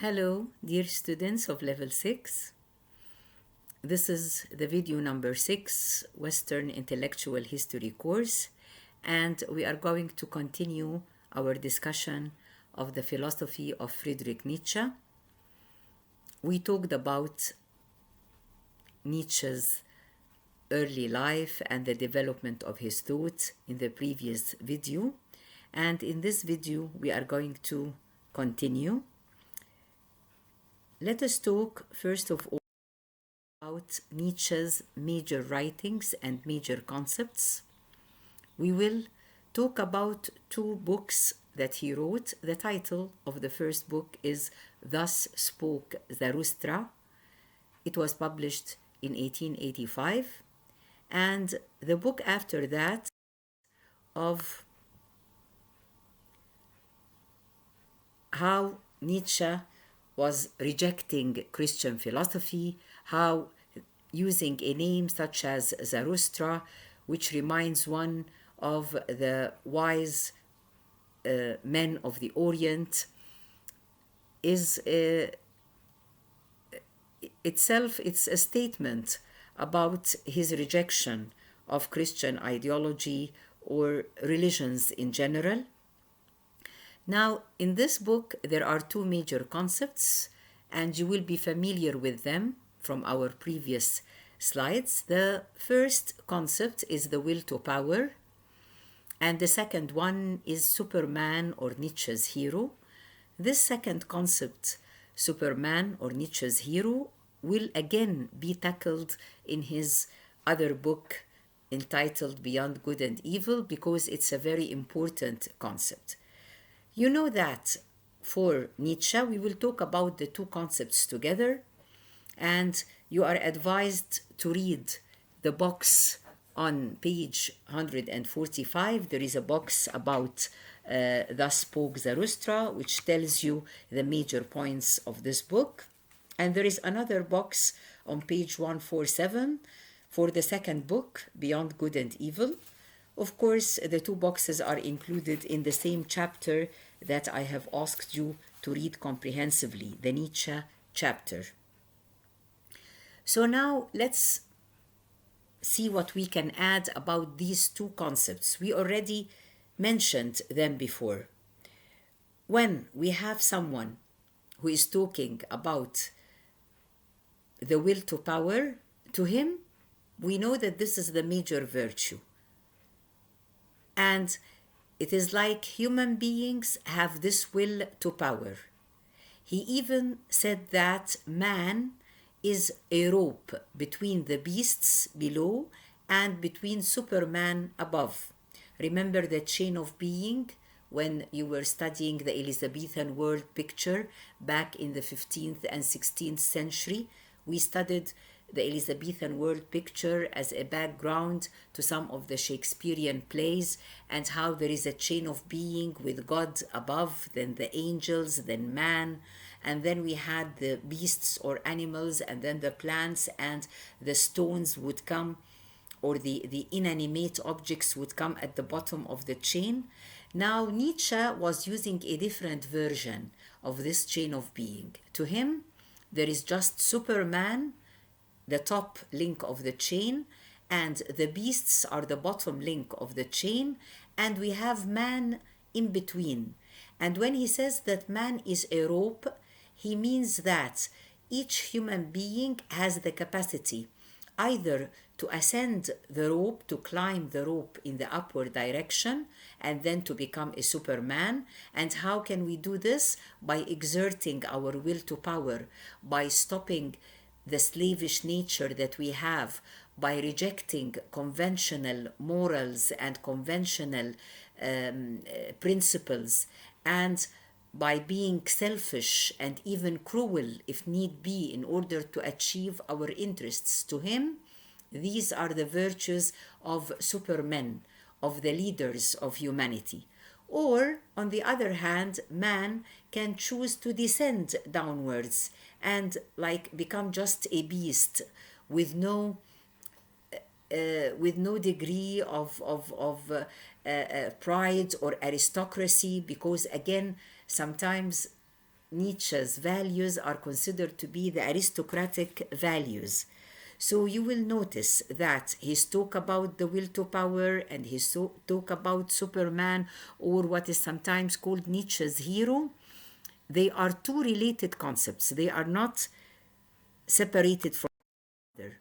Hello, dear students of Level 6. This is the video number 6, Western Intellectual History course, and we are going to continue our discussion of the philosophy of Friedrich Nietzsche. We talked about Nietzsche's early life and the development of his thoughts in the previous video, and in this video we are going to continue. Let us talk first of all about Nietzsche's major writings and major concepts. We will talk about two books that he wrote. The title of the first book is Thus Spoke Zarathustra. It was published in 1885. And the book after that of how Nietzsche was rejecting Christian philosophy, how using a name such as Zarathustra, which reminds one of the wise men of the Orient, is itself, it's a statement about his rejection of Christian ideology or religions in general. Now, in this book, there are two major concepts, and you will be familiar with them from our previous slides. The first concept is the will to power, and the second one is Superman or Nietzsche's hero. This second concept, Superman or Nietzsche's hero, will again be tackled in his other book entitled Beyond Good and Evil, because it's a very important concept. You know that for Nietzsche, we will talk about the two concepts together, and you are advised to read the box on page 145. There is a box about Thus Spoke Zarathustra, which tells you the major points of this book. And there is another box on page 147 for the second book, Beyond Good and Evil. Of course, the two boxes are included in the same chapter that I have asked you to read comprehensively, the Nietzsche chapter. So now let's see what we can add about these two concepts. We already mentioned them before. When we have someone who is talking about the will to power, to him, we know that this is the major virtue. And it is like human beings have this will to power. He even said that man is a rope between the beasts below and between Superman above. Remember the chain of being when you were studying the Elizabethan world picture back in the 15th and 16th century? We studied the Elizabethan world picture as a background to some of the Shakespearean plays, and how there is a chain of being with God above, then the angels, then man, and then we had the beasts or animals, and then the plants, and the stones would come, or the inanimate objects would come at the bottom of the chain. Now Nietzsche was using a different version of this chain of being. To him, there is just Superman, the top link of the chain, and the beasts are the bottom link of the chain, and we have man in between. And when he says that man is a rope, he means that each human being has the capacity either to ascend the rope, to climb the rope in the upward direction, and then to become a Superman. And how can we do this? By exerting our will to power, by stopping the slavish nature that we have, by rejecting conventional morals and conventional principles, and by being selfish and even cruel if need be in order to achieve our interests. To him, these are the virtues of supermen, of the leaders of humanity. Or, on the other hand, man can choose to descend downwards and become just a beast with no degree of pride or aristocracy, because again, sometimes Nietzsche's values are considered to be the aristocratic values. So you will notice that he's talk about the will to power, and he's talk about Superman, or what is sometimes called Nietzsche's hero. They are two related concepts. They are not separated from each other.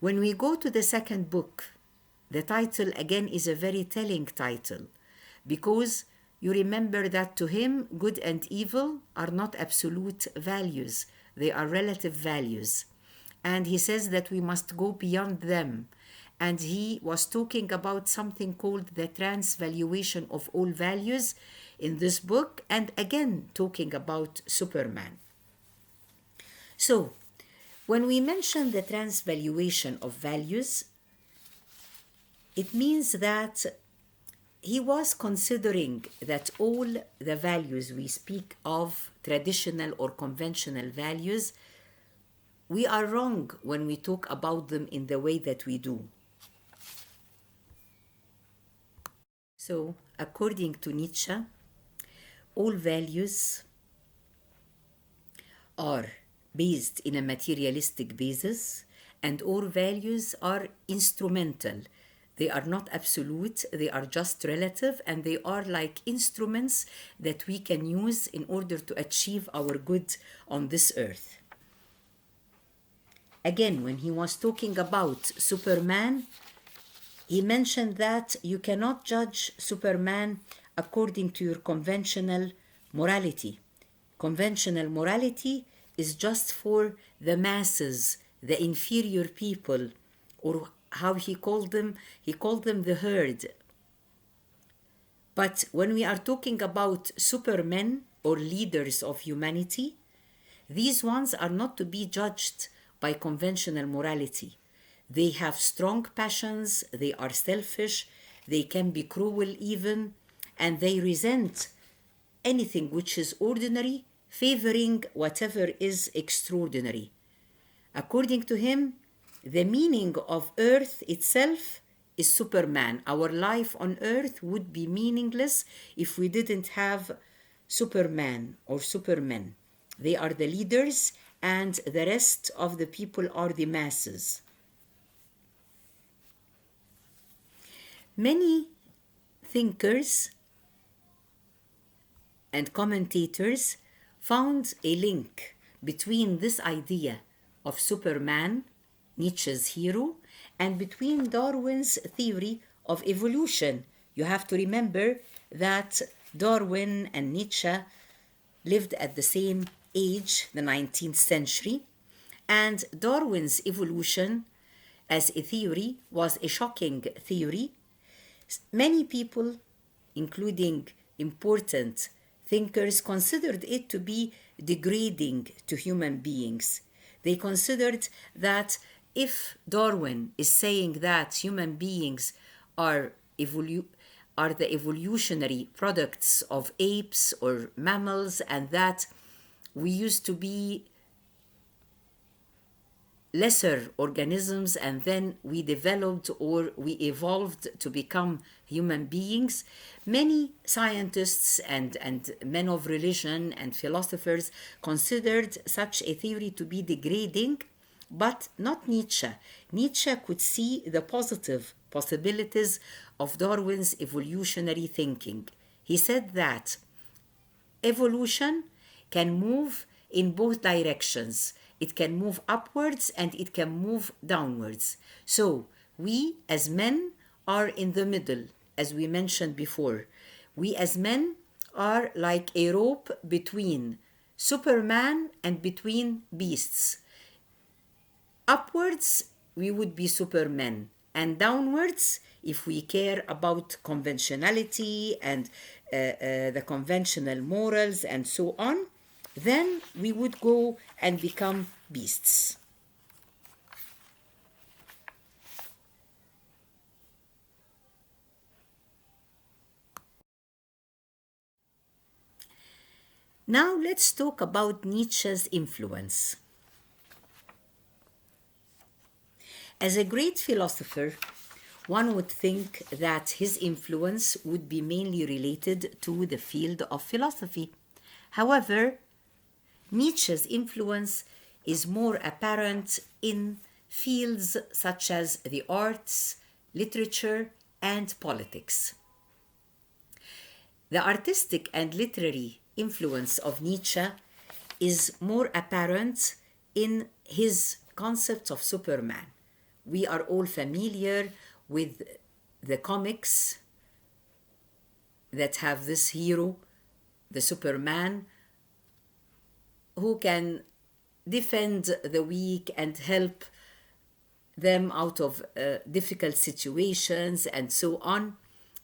When we go to the second book, the title again is a very telling title, because you remember that to him, good and evil are not absolute values, they are relative values. And he says that we must go beyond them. And he was talking about something called the transvaluation of all values in this book, and again talking about Superman. So, when we mention the transvaluation of values, it means that he was considering that all the values we speak of, traditional or conventional values, we are wrong when we talk about them in the way that we do. So, according to Nietzsche, all values are based in a materialistic basis, and all values are instrumental. They are not absolute, they are just relative, and they are like instruments that we can use in order to achieve our good on this earth. Again, when he was talking about Superman, he mentioned that you cannot judge Superman according to your conventional morality. Conventional morality is just for the masses, the inferior people, or how he called them the herd. But when we are talking about supermen or leaders of humanity, these ones are not to be judged by conventional morality. They have strong passions, they are selfish, they can be cruel even, and they resent anything which is ordinary, favoring whatever is extraordinary. According to him, the meaning of earth itself is Superman. Our life on earth would be meaningless if we didn't have Superman or supermen. They are the leaders, and the rest of the people are the masses. Many thinkers and commentators found a link between this idea of Superman, Nietzsche's hero, and between Darwin's theory of evolution. You have to remember that Darwin and Nietzsche lived at the same age, the 19th century, and Darwin's evolution as a theory was a shocking theory. Many people, including important thinkers, considered it to be degrading to human beings. They considered that if Darwin is saying that human beings are the evolutionary products of apes or mammals, and that we used to be lesser organisms and then we developed or we evolved to become human beings, many scientists and men of religion and philosophers considered such a theory to be degrading, but not Nietzsche. Nietzsche could see the positive possibilities of Darwin's evolutionary thinking. He said that evolution can move in both directions. It can move upwards and it can move downwards. So we as men are in the middle, as we mentioned before. We as men are like a rope between Superman and between beasts. Upwards, we would be supermen, and downwards, if we care about conventionality and the conventional morals and so on, then we would go and become beasts. Now let's talk about Nietzsche's influence. As a great philosopher, one would think that his influence would be mainly related to the field of philosophy. However, Nietzsche's influence is more apparent in fields such as the arts, literature, and politics. The artistic and literary influence of Nietzsche is more apparent in his concept of Superman. We are all familiar with the comics that have this hero, the Superman, who can defend the weak and help them out of difficult situations and so on.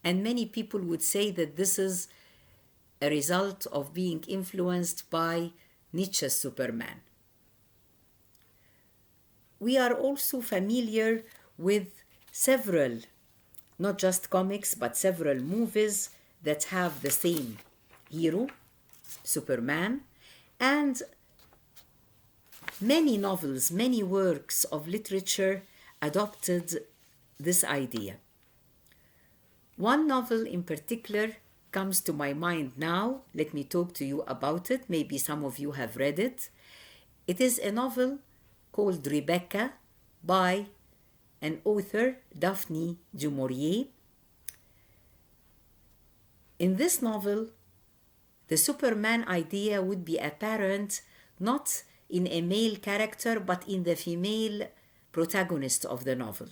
And many people would say that this is a result of being influenced by Nietzsche's Superman. We are also familiar with several, not just comics, but several movies that have the same hero, Superman, and many novels, many works of literature adopted this idea. One novel in particular comes to my mind now. Let me talk to you about it. Maybe some of you have read it. It is a novel called Rebecca by an author, Daphne du Maurier. In this novel, the Superman idea would be apparent not in a male character but in the female protagonist of the novel.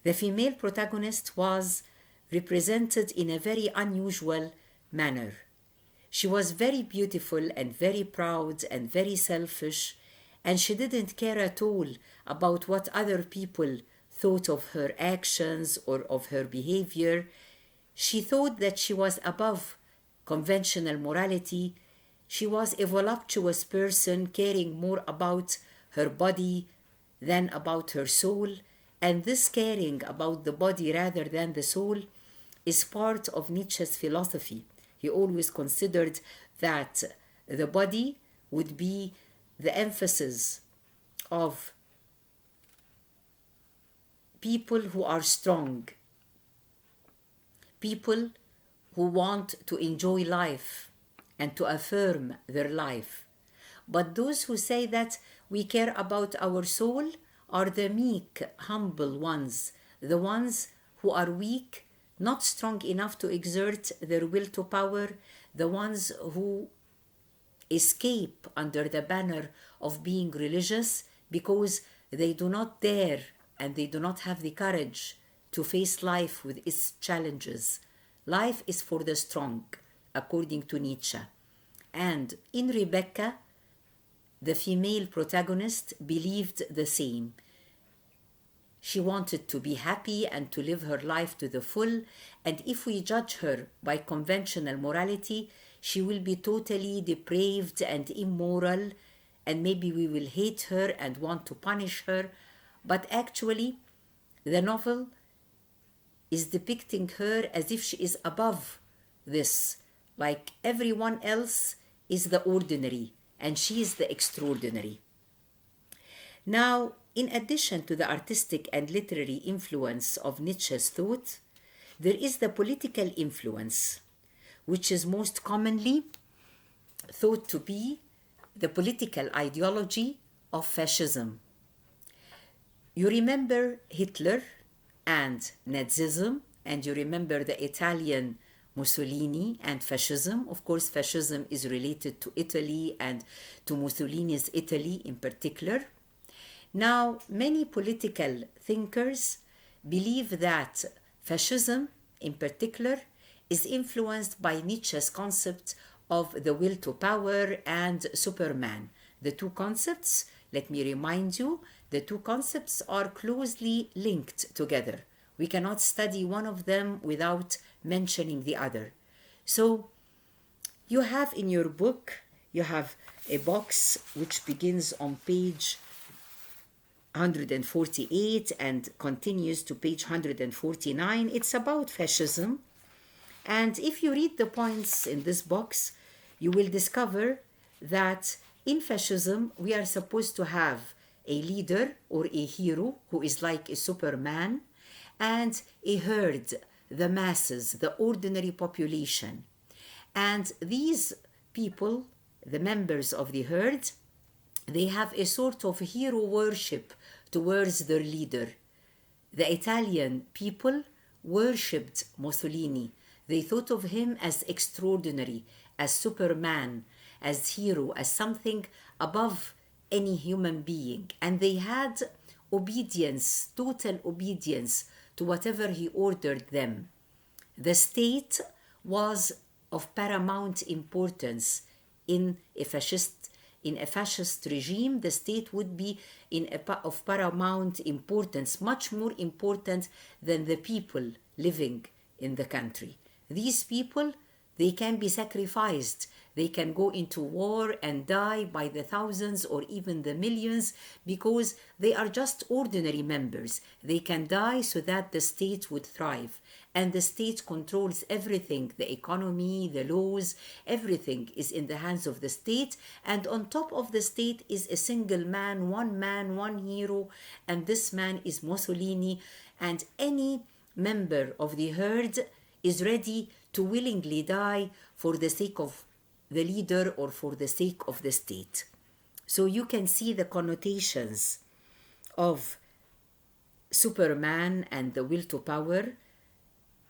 The female protagonist was represented in a very unusual manner. She was very beautiful and very proud and very selfish, and she didn't care at all about what other people thought of her actions or of her behavior. She thought that she was above conventional morality. She was a voluptuous person caring more about her body than about her soul, and this caring about the body rather than the soul is part of Nietzsche's philosophy. He always considered that the body would be the emphasis of people who are strong, people who want to enjoy life and to affirm their life. But those who say that we care about our soul are the meek, humble ones, the ones who are weak, not strong enough to exert their will to power, the ones who escape under the banner of being religious because they do not dare and they do not have the courage to face life with its challenges. Life is for the strong, according to Nietzsche. And in Rebecca, the female protagonist believed the same. She wanted to be happy and to live her life to the full, and if we judge her by conventional morality, she will be totally depraved and immoral, and maybe we will hate her and want to punish her. But actually, the novel is depicting her as if she is above this, like everyone else is the ordinary and she is the extraordinary. Now, in addition to the artistic and literary influence of Nietzsche's thought, there is the political influence, which is most commonly thought to be the political ideology of fascism. You remember Hitler and Nazism, and you remember the Italian Mussolini and fascism. Of course, fascism is related to Italy and to Mussolini's Italy in particular. Now, many political thinkers believe that fascism in particular is influenced by Nietzsche's concept of the will to power and Superman. The two concepts, let me remind you, the two concepts are closely linked together. We cannot study one of them without mentioning the other. So you have in your book, you have a box which begins on page 148 and continues to page 149. It's about fascism. And if you read the points in this box, you will discover that in fascism, we are supposed to have a leader or a hero who is like a Superman, and a herd, the masses, the ordinary population. And these people, the members of the herd, they have a sort of hero worship towards their leader. The Italian people worshipped Mussolini. They thought of him as extraordinary, as Superman, as hero, as something above any human being. And they had obedience, total obedience to whatever he ordered them. The state was of paramount importance in a fascist regime. The state would be of paramount importance, much more important than the people living in the country. These people, they can be sacrificed. They can go into war and die by the thousands or even the millions because they are just ordinary members. They can die so that the state would thrive. And the state controls everything, the economy, the laws, everything is in the hands of the state. And on top of the state is a single man, one hero, and this man is Mussolini. And any member of the herd is ready to willingly die for the sake of the leader or for the sake of the state. So you can see the connotations of Superman and the will to power,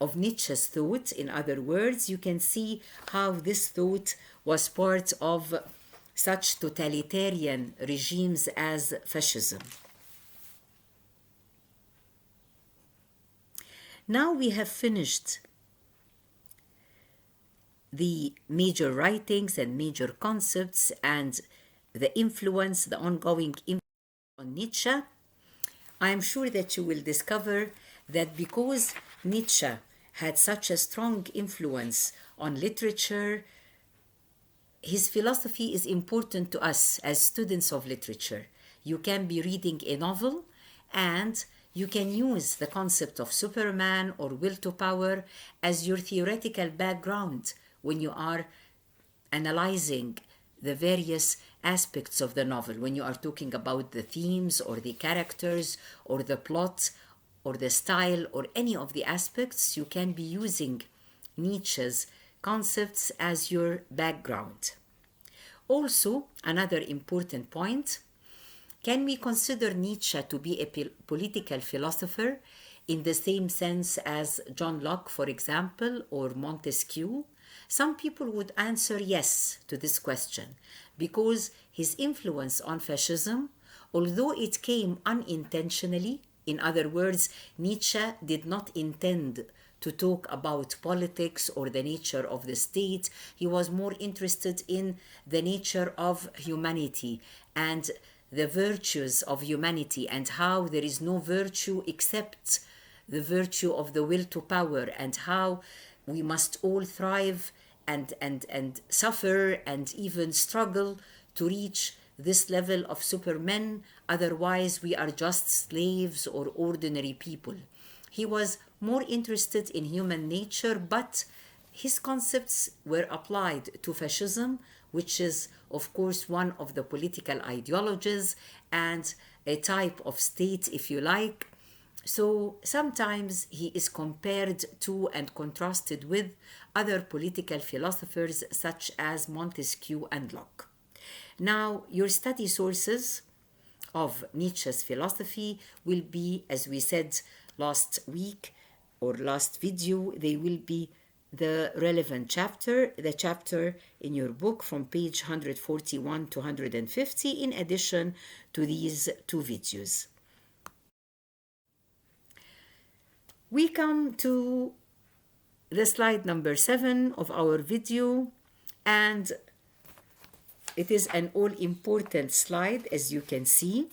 of Nietzsche's thought. In other words, you can see how this thought was part of such totalitarian regimes as fascism. Now we have finished the major writings and major concepts and the influence, the ongoing influence on Nietzsche. I am sure that you will discover that because Nietzsche had such a strong influence on literature, his philosophy is important to us as students of literature. You can be reading a novel and you can use the concept of Superman or will to power as your theoretical background when you are analyzing the various aspects of the novel, when you are talking about the themes or the characters or the plot or the style or any of the aspects, you can be using Nietzsche's concepts as your background. Also, another important point, can we consider Nietzsche to be a political philosopher in the same sense as John Locke, for example, or Montesquieu? Some people would answer yes to this question because his influence on fascism, although it came unintentionally, in other words, Nietzsche did not intend to talk about politics or the nature of the state. He was more interested in the nature of humanity and the virtues of humanity and how there is no virtue except the virtue of the will to power and how we must all thrive and suffer and even struggle to reach this level of supermen, otherwise we are just slaves or ordinary people. He was more interested in human nature, but his concepts were applied to fascism, which is of course one of the political ideologies and a type of state, if you like. So sometimes he is compared to and contrasted with other political philosophers such as Montesquieu and Locke. Now, your study sources of Nietzsche's philosophy will be, as we said last week or last video, they will be the relevant chapter, the chapter in your book from page 141 to 150, in addition to these two videos. We come to the slide number 7 of our video, and it is an all-important slide, as you can see,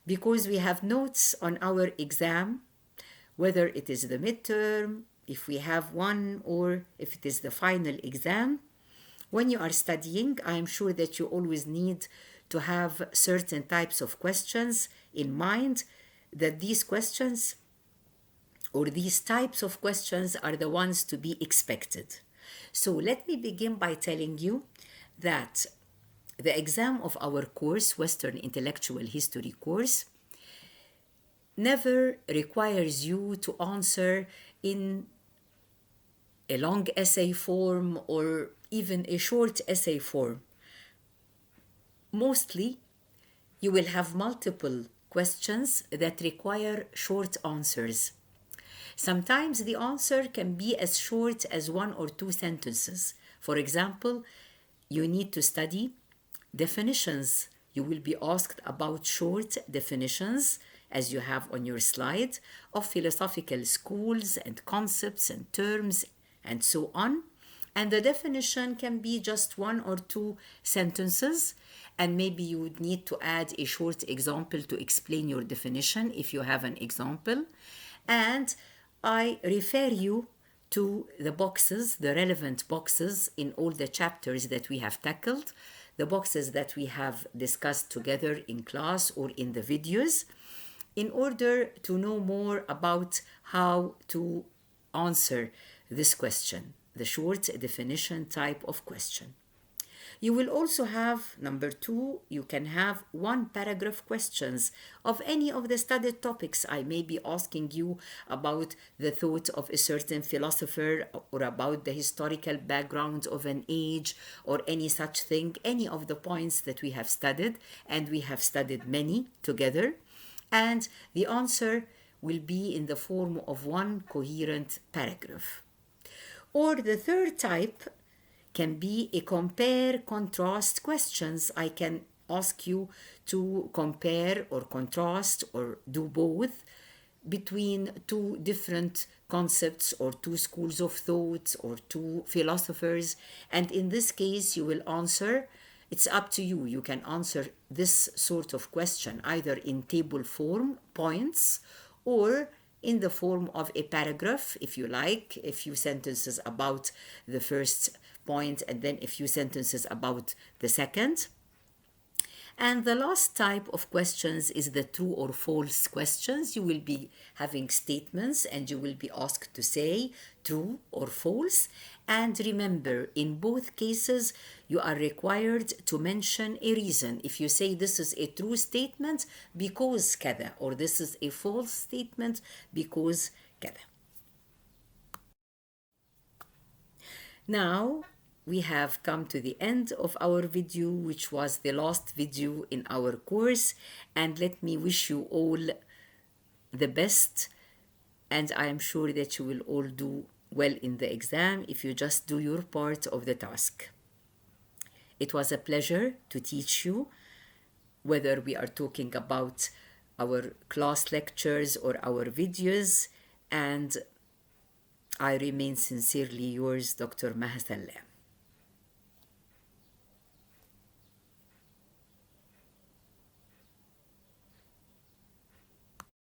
because we have notes on our exam, whether it is the midterm, if we have one, or if it is the final exam. When you are studying, I am sure that you always need to have certain types of questions in mind, that these questions or these types of questions are the ones to be expected. So let me begin by telling you that the exam of our course, Western Intellectual History course, never requires you to answer in a long essay form or even a short essay form. Mostly, you will have multiple questions that require short answers. Sometimes the answer can be as short as 1 or 2 sentences. For example, you need to study definitions. You will be asked about short definitions, as you have on your slide, of philosophical schools and concepts and terms and so on. And the definition can be just 1 or 2 sentences, and maybe you would need to add a short example to explain your definition if you have an example. And I refer you to the boxes, the relevant boxes in all the chapters that we have tackled, the boxes that we have discussed together in class or in the videos, in order to know more about how to answer this question, the short definition type of question. You will also have, number 2, you can have 1 paragraph questions of any of the studied topics. I may be asking you about the thought of a certain philosopher or about the historical background of an age or any such thing, any of the points that we have studied, and we have studied many together. And the answer will be in the form of 1 coherent paragraph. Or the third type can be a compare-contrast questions. I can ask you to compare or contrast or do both between 2 different concepts or 2 schools of thought or 2 philosophers. And in this case, you will answer. It's up to you. You can answer this sort of question either in table form, points, or in the form of a paragraph, if you like, a few sentences about the first point and then a few sentences about the second. And the last type of questions is the true or false questions. You will be having statements and you will be asked to say true or false. And remember, in both cases, you are required to mention a reason. If you say this is a true statement because كذا, or this is a false statement because كذا. Now, we have come to the end of our video, which was the last video in our course. And let me wish you all the best. And I am sure that you will all do well in the exam if you just do your part of the task. It was a pleasure to teach you, whether we are talking about our class lectures or our videos. And I remain sincerely yours, Dr. Maha Sallam.